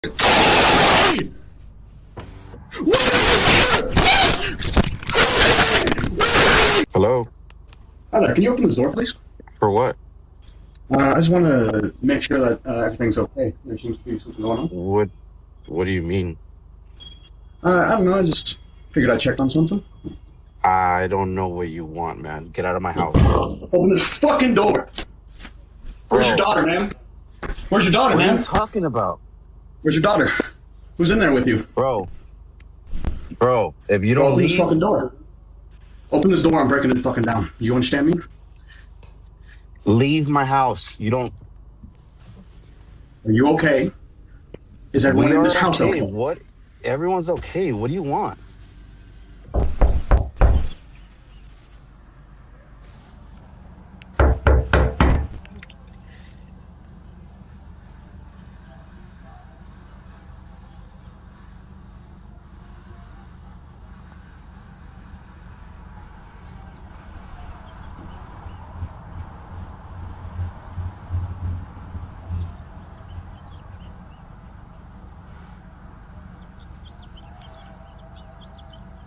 Hello? Hi there, can you open this door, please? For what? I just want to make sure that everything's okay. There seems to be something going on. What do you mean? I don't know, I just figured I'd check on something. I don't know what you want, man. Get out of my house. Open this fucking door! Where's your daughter, man? Where's your daughter, man? What are you talking about? Where's your daughter? Who's in there with you? Bro, if you don't Open leave... this fucking door. Open this door, I'm breaking it fucking down. You understand me? Leave my house. You don't... Are you okay? Is everyone in this house okay? What? Everyone's okay. What do you want?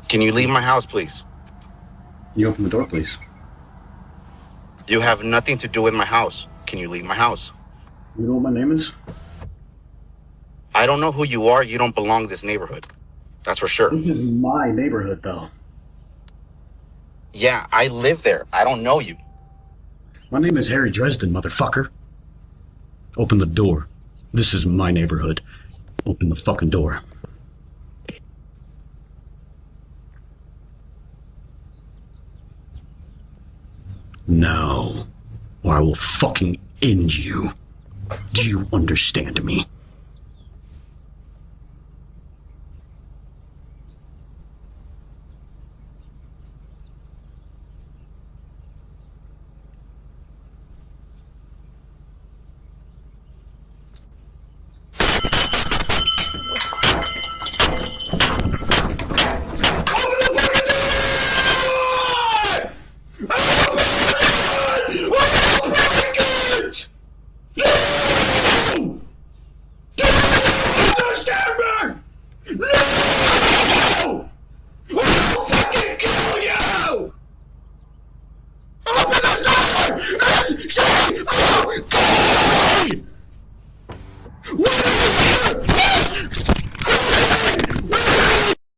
Can you leave my house, please? Can you open the door, please? You have nothing to do with my house. Can you leave my house? You know what my name is? I don't know who you are. You don't belong to this neighborhood. That's for sure. This is my neighborhood, though. Yeah, I live there. I don't know you. My name is Harry Dresden, motherfucker. Open the door. This is my neighborhood. Open the fucking door. Now, or I will fucking end you. Do you understand me?